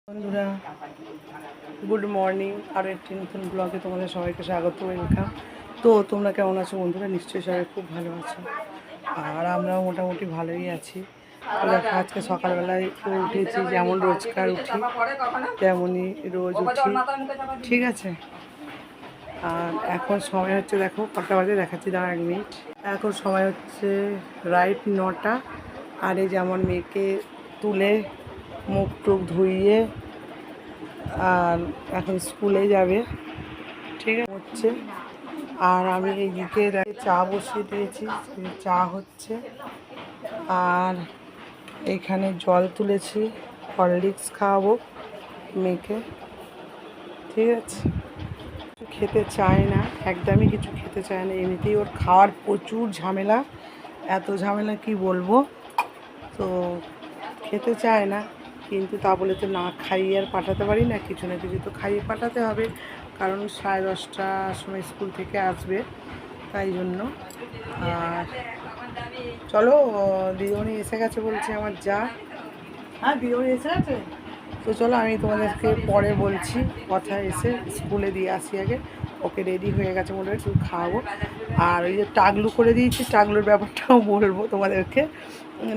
বন্ধুরা, good morning. আরও একটি নতুন ব্লগে তোমাদের সবাইকে স্বাগত, ওয়েলকাম। তো তোমরা কেমন আছো বন্ধুরা? নিশ্চয়ই সবাই খুব ভালো আছো, আর আমরাও মোটামুটি ভালোই আছি। দেখো, আজকে সকালবেলায় উঠেছি, যেমন রোজকার উঠি তেমনই রোজ উঠি, ঠিক আছে। আর এখন সময় হচ্ছে, দেখো কটা বাজে দেখাচ্ছি, দাঁড়া 1 মিনিট। এখন সময় হচ্ছে রাইট 9টা। আর এই যে আমার মেয়েকে তুলে মুখ টুক ধুইয়ে আর এখন স্কুলে যাবে, ঠিক হচ্ছে। আর আমি এইদিকে চা বসিয়ে দিয়েছি, চা হচ্ছে। আর এইখানে জল তুলেছি, হরলিক্স খাওয়াবো মেয়েকে, ঠিক আছে। খেতে চায় না, একদমই কিছু খেতে চায় না। এমনিতেই ওর খাওয়ার প্রচুর ঝামেলা, এত ঝামেলা কি বলবো। তো খেতে চায় না, কিন্তু তা বলে তো না খাইয়ে আর পাঠাতে পারি না, কিছু না কিছু তো খাইয়ে পাঠাতে হবে, কারণ 10:30টার সময় স্কুল থেকে আসবে, তাই জন্য। আর চলো, দিদিমণি এসে গেছে বলছে আমার যা। হ্যাঁ, দিদিমণি এসে গেছে। তো চলো, আমি তোমাদেরকে পরে বলছি কথা, এসে স্কুলে দিয়ে আসি আগে। ওকে রেডি হয়ে গেছে মনে হয়, শুধু খাওয়াবো। আর ওই যে টাগলু করে দিয়েছি, টাগলুর ব্যাপারটাও বলবো তোমাদেরকে,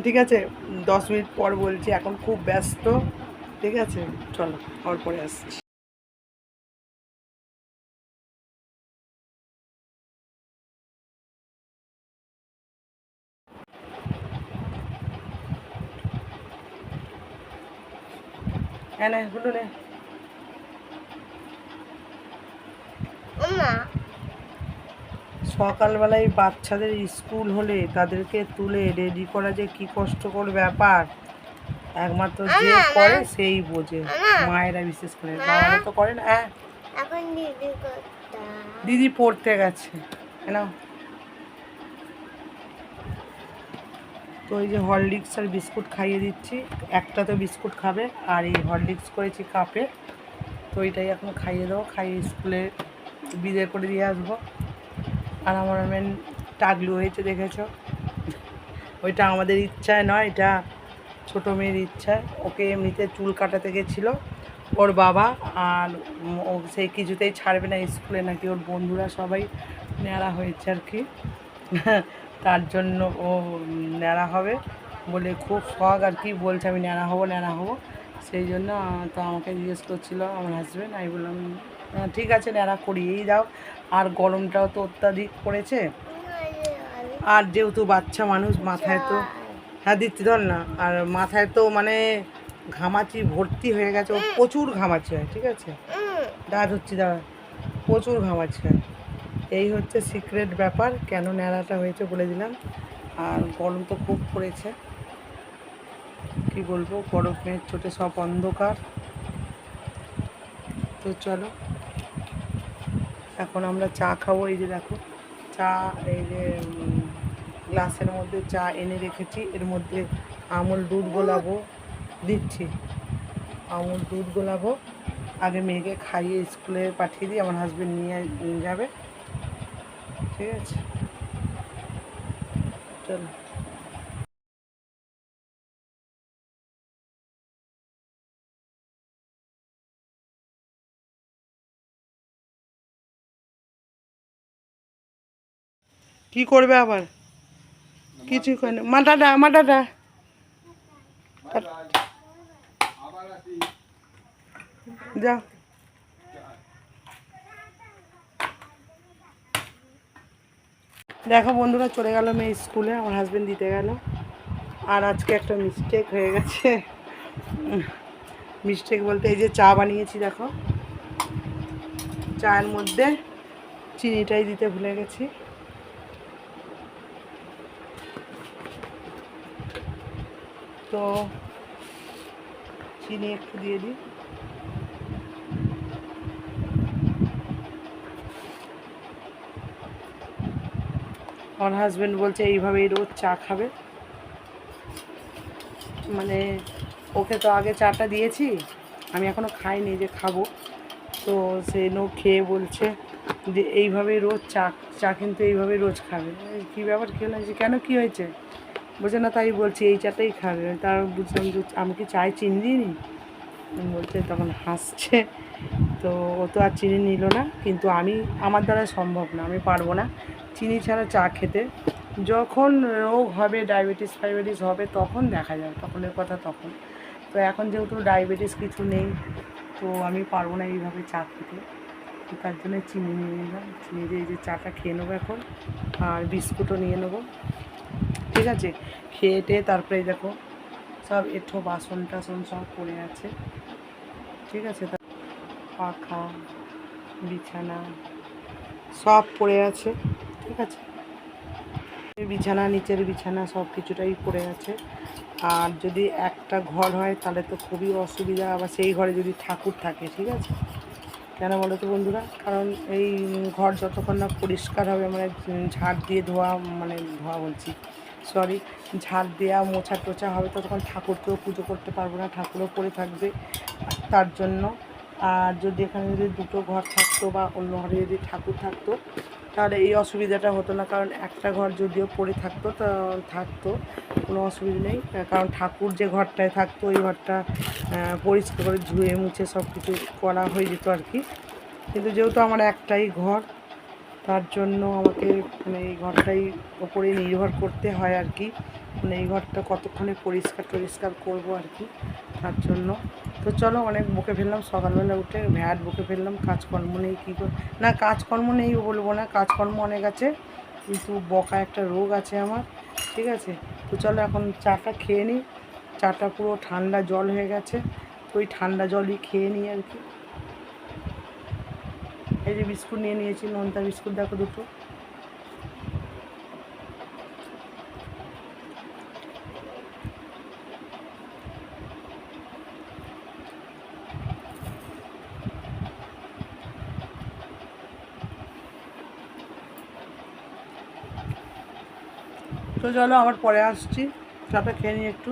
ঠিক আছে। 10 মিনিট পর বলছি, এখন খুব ব্যস্ত, ঠিক আছে। চলো, আবার পরে আসছি। হ্যাঁ, না হলো রে। সকালবেলায় বাচ্চাদের স্কুল হলে তাদেরকে তুলে রেডি করা যে কি কষ্টকর ব্যাপার, একমাত্র যে করে সেই বোঝে, মায়েরা বিশেষ করে, বাবারা তো করে না। হ্যাঁ, দিদি পড়তে গেছে না। তো এই যে হরলিক্স আর বিস্কুট খাইয়ে দিচ্ছি, একটা তো বিস্কুট খাবে, আর এই হরলিক্স করেছি কাপে, তো এইটাই এখন খাইয়ে দেবো, খাইয়ে স্কুলে বিদায় করে দিয়ে আসবো। আর আমার মেন টাগলু হয়েছে, দেখেছো, ওইটা আমাদের ইচ্ছায় নয়, এটা ছোটো মেয়ের ইচ্ছায়। ওকে এমনিতে চুল কাটাতে গেছিলো ওর বাবা, আর ও সেই কিছুতেই ছাড়বে না স্কুলে, নাকি ওর বন্ধুরা সবাই ন্যাড়া হয়েছে আর কি, তার জন্য ও ন্যাড়া হবে বলে খুব শখ আর কি, বলছে আমি ন্যাড়া হবো, ন্যাড়া হবো। সেই জন্য তো আমাকে জিজ্ঞেস করছিলো আমার হাজব্যান্ড, আমি বললাম ঠিক আছে, ন্যাড়া করিয়েই দাও। আর গরমটাও তো অত্যাধিক পড়েছে, আর যেহেতু বাচ্চা মানুষ, মাথায় তো, হ্যাঁ দিচ্ছি ধর না, আর মাথায় তো মানে ঘামাচি ভর্তি হয়ে গেছে, ওর প্রচুর ঘামাচি হয়, ঠিক আছে। দাঁত হচ্ছি, দাঁড়া, প্রচুর ঘামাচি হয়। এই হচ্ছে সিক্রেট ব্যাপার, কেন ন্যাড়াটা হয়েছে বলে দিলাম। আর গরম তো খুব পড়েছে, কি বলবো, গরমের চোটে সব অন্ধকার। তো চলো, এখন আমরা চা খাবো। এই যে দেখো চা, এই যে গ্লাসের মধ্যে চা এনে রেখেছি, এর মধ্যে আমুল দুধ গোলাবো, দিচ্ছি আমুল দুধ গোলাবো। আগে মেয়েকে খাইয়ে স্কুলে পাঠিয়ে দিই, আমার হাজব্যান্ড নিয়ে যাবে, ঠিক আছে। চলো, কি করবে আবার, কিছু করে না। মাটাটা মাটাটা যা। দেখো বন্ধুরা, চলে গেল মেয়ে স্কুলে, আমার হাজব্যান্ড দিতে গেল। আর আজকে একটা মিস্টেক হয়ে গেছে, মিস্টেক বলতে এই যে চা বানিয়েছি, দেখো চায়ের মধ্যে চিনিটাই দিতে ভুলে গেছি। তো চিনি একটু দিয়ে দিই। আমার হাজব্যান্ড বলছে এইভাবেই রোজ চা খাবে, মানে ওকে তো আগে চাটা দিয়েছি, আমি এখনও খাইনি, যে খাবো। তো সে খেয়ে বলছে যে এইভাবে রোজ চা চা কিন্তু এইভাবে রোজ খাবে। কী ব্যাপার কী হলো, যে কেন কী হয়েছে বোঝে না, তাই বলছি এই চাটাই খাবে। তার বুঝলাম যে আমি কি চায়ে চিনি দিইনি, বলতে তখন হাসছে। তো ও তো আর চিনি নিল না, কিন্তু আমার দ্বারা সম্ভব না, আমি পারবো না চিনি ছাড়া চা খেতে। যখন রোগ হবে, ডায়াবেটিস ফাইবেটিস হবে, তখন দেখা যাবে, তখনের কথা তখন। তো এখন যেহেতু ডায়াবেটিস কিছু নেই, তো আমি পারবো না এইভাবে চা খেতে। তো তার জন্য চিনি নিয়ে নিলাম, চিনি দিয়ে এই যে চাটা খেয়ে নেবো এখন, আর বিস্কুটও নিয়ে নেবো। ঠিক আছে, খেয়ে টেয়ে তারপরে দেখো সব এঁঠো বাসন টাসন সব পড়ে আছে। ঠিক আছে, পাখা বিছানা সব পড়ে আছে। ঠিক আছে, বিছানা নিচের বিছানা সব কিছুটাই পড়ে আছে। আর যদি একটা ঘর হয় তাহলে তো খুবই অসুবিধা, আবার সেই ঘরে যদি ঠাকুর থাকে। ঠিক আছে, কেন বলো তো বন্ধুরা, কারণ এই ঘর যতক্ষণ না পরিষ্কার হবে, মানে ঝাড় দিয়ে ধোয়া, মানে ধোয়া বলছি সরি, ঝাড় দেওয়া মোছা টোছা হবে, ততক্ষণ ঠাকুরকেও পুজো করতে পারবো না, ঠাকুরও পড়ে থাকবে। তার জন্য, আর যদি এখানে যদি দুটো ঘর থাকতো বা অন্য ঘরে যদি ঠাকুর থাকতো, তাহলে এই অসুবিধাটা হতো না। কারণ একটা ঘর যদিও পড়ে থাকতো, তা থাকতো কোনো অসুবিধা নেই, কারণ ঠাকুর যে ঘরটায় থাকতো ওই ঘরটা পরিষ্কার করে ধুয়ে মুছে সব কিছু করা হয়ে যেত আর কি। কিন্তু যেহেতু আমার একটাই ঘর, তার জন্য আমাকে মানে এই ঘরটাই ওপরে নির্ভর করতে হয় আর কি। মানে এই ঘরটা কতক্ষণে পরিষ্কার করবো আর কি, তার জন্য। তো চলো, অনেক বকে ফেললাম সকালবেলা উঠে, ভ্যাট বকে ফেললাম, কাজকর্ম নেই কী করে, না কাজকর্ম নেই বলবো না, কাজকর্ম অনেক আছে, কিন্তু বকা একটা রোগ আছে আমার। ঠিক আছে, তো চলো এখন চাটা খেয়ে নিই। চাটা পুরো ঠান্ডা জল হয়ে গেছে, তো ওই ঠান্ডা জলই খেয়ে নিই আর কি। এই যে বিস্কুট নিয়ে নিয়েছি, নোনতা বিস্কুট দেখো দুটো। তো চলো আবার পরে আসছি, চাটা খেয়ে নিই একটু।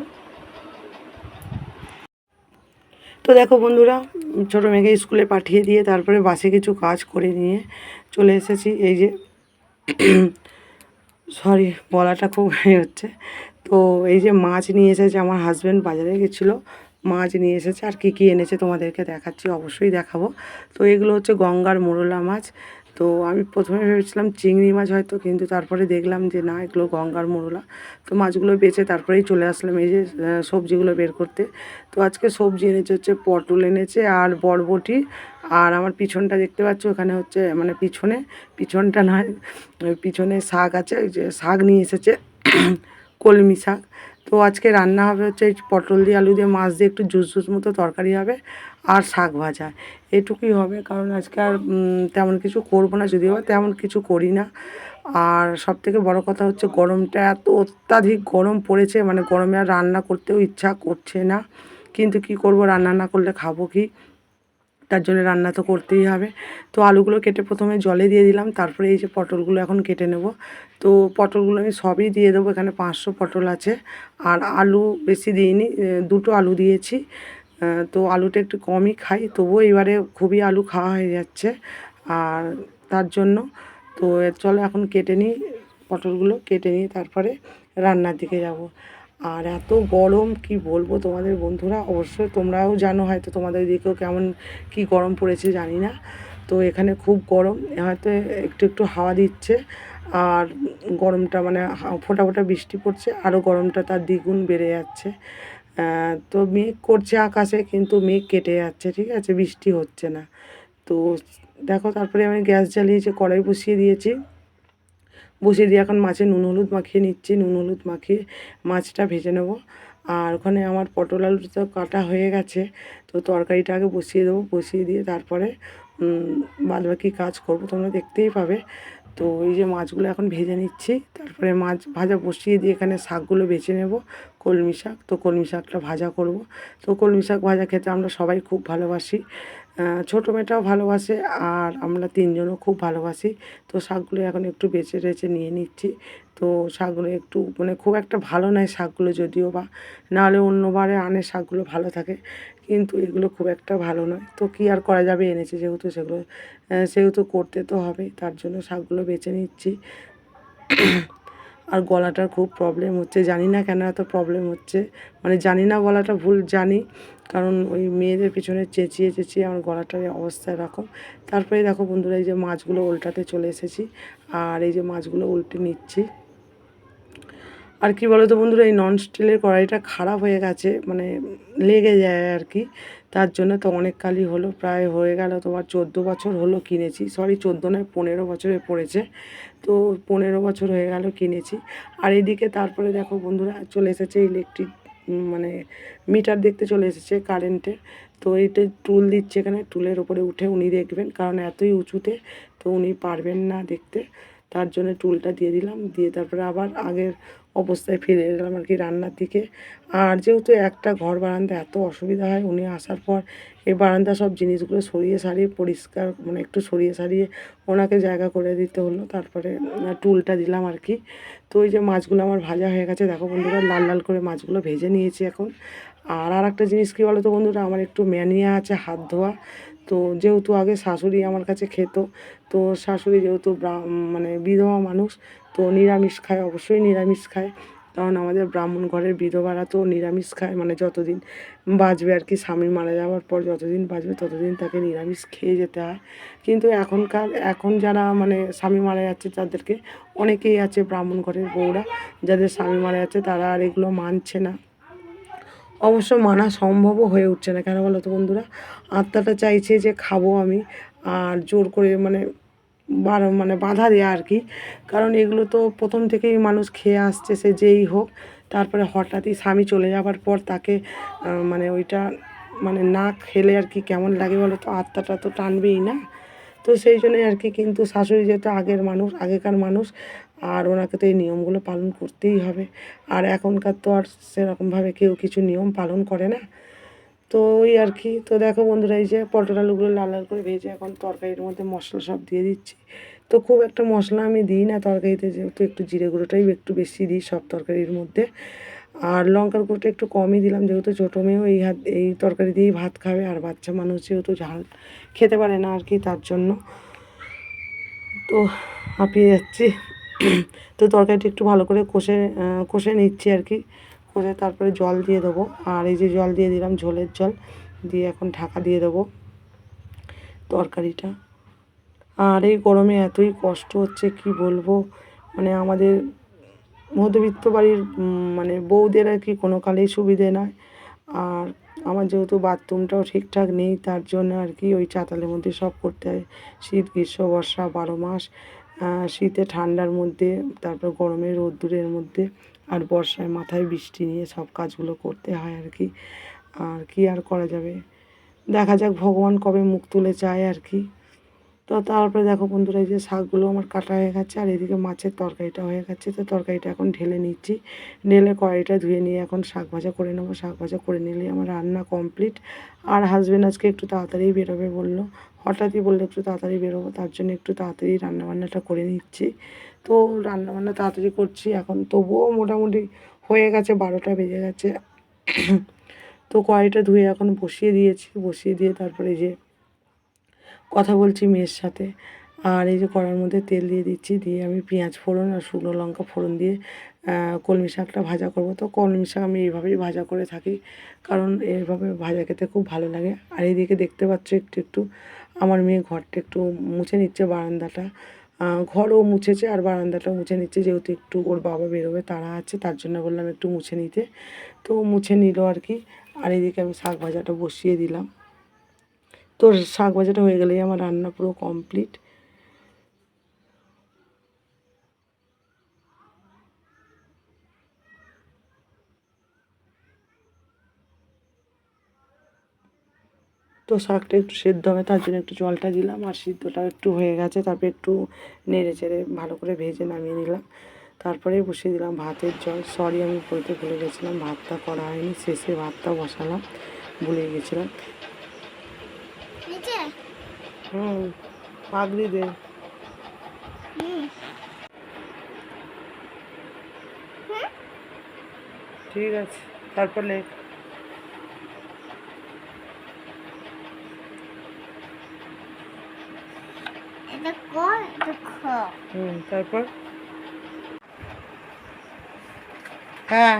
তো দেখো বন্ধুরা, ছোটো মেয়েকে স্কুলে পাঠিয়ে দিয়ে তারপরে বাসে কিছু কাজ করে নিয়ে চলে এসেছি। এই যে সরি, গলাটা খুব হচ্ছে। তো এই যে মাছ নিয়ে এসেছে, আমার হাজব্যান্ড বাজারে গেছিলো, মাছ নিয়ে এসেছে। আর কী কী এনেছে তোমাদেরকে দেখাচ্ছি, অবশ্যই দেখাবো। তো এগুলো হচ্ছে গঙ্গার মোরলা মাছ। তো আমি প্রথমে ভেবেছিলাম চিংড়ি মাছ হয়তো, কিন্তু তারপরে দেখলাম যে না, এগুলো গঙ্গার মোরলা। তো মাছগুলো বেছে তারপরেই চলে আসলাম এই যে সবজিগুলো বের করতে। তো আজকে সবজি এনেছে হচ্ছে পটল এনেছে আর বরবটি, আর আমার পিছনটা দেখতে পাচ্ছ, ওখানে হচ্ছে মানে পিছনটা নয়, ওই পিছনে শাক আছে, ওই যে শাক নিয়ে এসেছে কলমি শাক। তো আজকে রান্না হবে হচ্ছে এই পটল দিয়ে আলু দিয়ে মাছ দিয়ে একটু জুস মতো তরকারি হবে, আর শাক ভাজা, এটুকুই হবে। কারণ আজকে আর তেমন কিছু করবো না, যদিও তেমন কিছু করি না। আর সবথেকে বড় কথা হচ্ছে গরমটা এত অত্যাধিক গরম পড়েছে, মানে গরমে আর রান্না করতেও ইচ্ছা করছে না। কিন্তু কি করব, রান্না না করলে খাবো কি, তার জন্য রান্না তো করতেই হবে। তো আলুগুলো কেটে প্রথমে জলে দিয়ে দিলাম, তারপরে এই যে পটলগুলো এখন কেটে নেব। তো পটলগুলো আমি সবই দিয়ে দেবো, এখানে 500 পটল আছে। আর আলু বেশি দিইনি, দুটো আলু দিয়েছি। তো আলুটা একটু কমই খাই, তবুও এবারে খুবই আলু খাওয়া হয়ে যাচ্ছে, আর তার জন্য। তো চলো এখন কেটে নিই, পটলগুলো কেটে নিই, তারপরে রান্নার দিকে যাব। আর এত গরম কি বলবো তোমাদের বন্ধুরা, অবশ্যই তোমরাও জানো, হয়তো তোমাদের দিকেও কেমন কি গরম পড়েছে জানি না। তো এখানে খুব গরম, হয়তো একটু একটু হাওয়া দিচ্ছে, আর গরমটা মানে ফোঁটা ফোঁটা বৃষ্টি পড়ছে, আরও গরমটা তার দ্বিগুণ বেড়ে যাচ্ছে। তো মেঘ করছে আকাশে, কিন্তু মেঘ কেটে যাচ্ছে, ঠিক আছে, বৃষ্টি হচ্ছে না। তো দেখো, তারপরে আমি গ্যাস জ্বালিয়েছি, কড়াই বসিয়ে দিয়ে এখন মাছে নুন হলুদ মাখিয়ে নিচ্ছি, নুন হলুদ মাখিয়ে মাছটা ভেজে নেব। আর ওখানে আমার পটল আলুটা তো কাটা হয়ে গেছে, তো তরকারিটা আগে বসিয়ে দেবো, বসিয়ে দিয়ে তারপরে বাদবাকি কাজ করব, তোমরা দেখতেই পাবে। তো এই যে মাছগুলো এখন ভেজে নিচ্ছি, তারপরে মাছ ভাজা বসিয়ে দিয়ে এখানে শাকগুলো বেছে নেব, কলমি শাক। তো কলমি শাকটা ভাজা করব। তো কলমি শাক ভাজা খেতে আমরা সবাই খুব ভালোবাসি, ছোটো মেয়েটাও ভালোবাসে, আর আমরা তিনজনও খুব ভালোবাসি। তো শাকগুলো এখন একটু বেছে টেছে নিয়ে নিচ্ছি। তো শাকগুলো একটু মানে খুব একটা ভালো নয় শাকগুলো, যদিও বা নাহলে অন্যবারে আনে শাকগুলো ভালো থাকে, কিন্তু এগুলো খুব একটা ভালো নয়। তো কী আর করা যাবে, এনেছে যেহেতু সেহেতু করতে তো হবে, তার জন্য শাকগুলো বেছে নিচ্ছি। আর গলাটার খুব প্রবলেম হচ্ছে, জানি না কেন এত প্রবলেম হচ্ছে, মানে জানি না বলাটা ভুল, জানি, কারণ ওই মেয়েদের পিছনে চেঁচিয়ে চেঁচিয়ে আমার গলাটার অবস্থা এরকম। তারপরে দেখো বন্ধুরা, এই যে মাছগুলো উল্টাতে চলে এসেছি, আর এই যে মাছগুলো উল্টে নিচ্ছি। আর কি বলো তো বন্ধুরা, এই নন স্টিলের কড়াইটা খারাপ হয়ে গেছে, মানে লেগে যায় আর কি, তার জন্য তো অনেক কালই হলো, প্রায় হয়ে গেল তোমার 14 বছর হলো কিনেছি, সরি 14 নয় 15 বছরে পড়েছে, তো 15 বছর হয়ে গেল কিনেছি। আর এদিকে তারপরে দেখো বন্ধুরা, চলে এসেছে ইলেকট্রিক, মানে মিটার দেখতে চলে এসেছে কারেন্টের। তো এইটা টুল দিচ্ছে, এখানে টুলের ওপরে উঠে উনি দেখবেন, কারণ এতই উঁচুতে তো উনি পারবেন না দেখতে, তার জন্য টুলটা দিয়ে দিলাম, দিয়ে তারপরে আবার আগের অবস্থায় ফিরে এলাম আর কি রান্নার দিকে। আর যেহেতু একটা ঘর বারান্দা এত অসুবিধা হয়, উনি আসার পর এই বারান্দা সব জিনিসগুলো সরিয়ে সারিয়ে পরিষ্কার, মানে একটু সরিয়ে সারিয়ে ওনাকে জায়গা করে দিতে হলো, তারপরে টুলটা দিলাম আর কি। তো ওই যে মাছগুলো আমার ভাজা হয়ে গেছে, দেখো বন্ধুরা লাল লাল করে মাছগুলো ভেজে নিয়েছি এখন। আর একটা জিনিস কী বলো তো বন্ধুরা, আমার একটু ম্যানিয়া আছে হাত ধোয়া। তো যেহেতু আগে শাশুড়ি আমার কাছে খেত, তো শাশুড়ি যেহেতু মানে বিধবা মানুষ, তো নিরামিষ খায়, অবশ্যই নিরামিষ খায়, কারণ আমাদের ব্রাহ্মণ ঘরের বিধবারা তো নিরামিষ খায়, মানে যতদিন বাঁচবে আর কি, স্বামী মারা যাওয়ার পর যতদিন বাঁচবে ততদিন তাকে নিরামিষ খেয়ে যেতে হয়। কিন্তু এখন যারা মানে স্বামী মারা যাচ্ছে তাদেরকে, অনেকেই আছে ব্রাহ্মণ ঘরের বউরা যাদের স্বামী মারা যাচ্ছে, তারা আর এগুলো মানছে না। অবশ্য মানা সম্ভবও হয়ে উঠছে না, কেন বলো তো বন্ধুরা, আত্মাটা চাইছে যে খাবো আমি, আর জোর করে মানে মানে বাধা দেয়া আর কি, কারণ এগুলো তো প্রথম থেকেই মানুষ খেয়ে আসছে, সে যেই হোক, তারপরে হঠাৎই স্বামী চলে যাওয়ার পর তাকে মানে ওইটা মানে না খেলে আর কি কেমন লাগে বলো তো, আত্মাটা তো টানবেই না। তো সেই জন্যই আর কি, কিন্তু শাশুড়ি যেহেতু আগেকার মানুষ, আর ওনাকে তো এই নিয়মগুলো পালন করতেই হবে। আর এখনকার তো আর সেরকমভাবে কেউ কিছু নিয়ম পালন করে না। তো ওই আর কি। তো দেখো বন্ধুরা, এই যে পটল আলুগুলো লাল লাল করে ভেজে এখন তরকারির মধ্যে মশলা সব দিয়ে দিচ্ছি। তো খুব একটা মশলা আমি দিই না তরকারিতে, যেহেতু একটু জিরে গুঁড়োটাই একটু বেশি দিই সব তরকারির মধ্যে, আর লঙ্কার গুঁড়োটা একটু কমই দিলাম, যেহেতু ছোটো মেয়েও এই তরকারি দিয়েই ভাত খাবে, আর বাচ্চা মানুষ যেহেতু ঝাল খেতে পারে না আর কি, তার জন্য। তো হাঁপিয়ে যাচ্ছি। তো তরকারিটা একটু ভালো করে কষে নিচ্ছি আর কি, কষে তারপরে জল দিয়ে দেবো। আর এই যে জল দিয়ে দিলাম, ঝোলের জল দিয়ে এখন ঢাকা দিয়ে দেবো তরকারিটা। আর এই গরমে এতই কষ্ট হচ্ছে কি বলবো, মানে আমাদের মধ্যবিত্ত বাড়ির মানে বউদের আর কি কোনো কালেই সুবিধে নয়। আর আমার যেহেতু বাথরুমটাও ঠিকঠাক নেই, তার জন্য আর কি ওই চাতালের মধ্যে সব করতে হয়, শীত গ্রীষ্ম বর্ষা 12 মাস, শীতে ঠান্ডার মধ্যে, তারপর গরমে রোদ্দুরের মধ্যে, আর বর্ষায় মাথায় বৃষ্টি নিয়ে সব কাজগুলো করতে হয় আর কি। আর কি আর করা যাবে, দেখা যাক ভগবান কবে মুখ তুলে চায় আর কি। তো তারপরে দেখো বন্ধুরা, এই যে শাকগুলো আমার কাটা হয়ে গেছে, আর এদিকে মাছের তরকারিটা হয়ে গেছে। তো তরকারিটা এখন ঢেলে নিচ্ছি, ঢেলে কড়াইটা ধুয়ে নিয়ে এখন শাক ভাজা করে নেবো। শাক ভাজা করে নিলেই আমার রান্না কমপ্লিট। আর হাজবেন্ড আজকে একটু তাড়াতাড়ি বেরোবে বললো, হঠাৎই বললো একটু তাড়াতাড়ি বেরোবো, তার জন্য একটু তাড়াতাড়ি রান্নাবান্নাটা করে নিচ্ছি। তো রান্নাবান্না তাড়াতাড়ি করছি এখন, তবুও মোটামুটি হয়ে গেছে, 12টা বেজে গেছে। তো কড়াইটা ধুয়ে এখন বসিয়ে দিয়েছি, বসিয়ে দিয়ে তারপরে যে কথা বলছি মেয়ের সাথে। আর এই যে কড়ার মধ্যে তেল দিয়ে দিচ্ছি, দিয়ে আমি পেঁয়াজ ফোড়ন আর শুকনো লঙ্কা ফোড়ন দিয়ে কলমি শাকটা ভাজা করবো। তো কলমি শাক আমি এইভাবেই ভাজা করে থাকি, কারণ এইভাবে ভাজা খেতে খুব ভালো লাগে। আর এইদিকে দেখতে পাচ্ছ একটু একটু আমার মেয়ে ঘরটা একটু মুছে নিচ্ছে, বারান্দাটা, ঘরও মুছেছে আর বারান্দাটাও মুছে নিচ্ছে, যেহেতু একটু ওর বাবা বেরোবে তাড়া আছে, তার জন্য বললাম একটু মুছে নিতে। তো মুছে নিল আর কি। আর এদিকে আমি শাক ভাজাটা বসিয়ে দিলাম। তো শাক ভাজাটা হয়ে গেলেই আমার রান্না পুরো কমপ্লিট। তো শাকটা একটু সেদ্ধ হবে, তার জন্য একটু জলটা দিলাম, আর সিদ্ধটা একটু হয়ে গেছে, তারপরে একটু নেড়ে চেড়ে ভালো করে ভেজে নামিয়ে নিলাম। তারপরে বসিয়ে দিলাম ভাতের জল। সরি, আমি বলতে ভুলে গেছিলাম, ভাতটা করা হয়নি, শেষে ভাতটা বসালাম, ভুলে গেছিলাম। হুম, পাগড়ি দে। ঠিক আছে, তারপর লেখ। তারপর হ্যাঁ,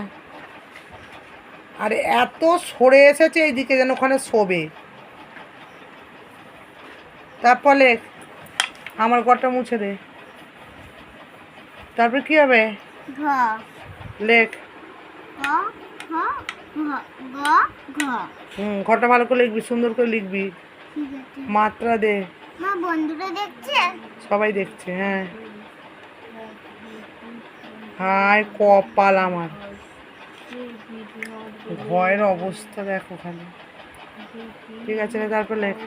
আরে এত সরে এসেছে এইদিকে যেন ওখানে শোবে। তারপর লেখ, আমার ঘরটা মুছে দে। তারপর কি হবে? লেখ। ঘরটা ভালো করে লিখবি, সুন্দর করে লিখবি, মাত্রা দে। বন্ধুরা দেখছে, সবাই দেখছে। হ্যাঁ, হায় কপাল আমার, ভয়ের অবস্থা দেখো খালি। ঠিক আছে, তারপর লেখ।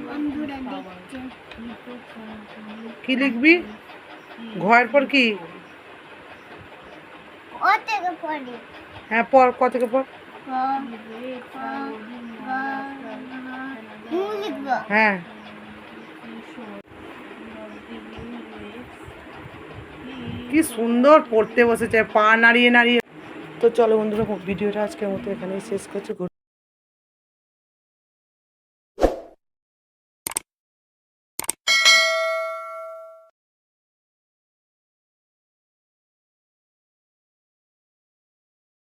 বন্ধুরা দেখছে। কি লিখবি? ঘয়ের পর কি? ও থেকে পড়ি। হ্যাঁ পর, ক থেকে পর। হ্যাঁ, কি সুন্দর পড়তে বসেছে, পা নাড়িয়ে নাড়িয়ে। তো চলো বন্ধুরা, ভিডিওটা আজকের মতো এখানেই শেষ করছি।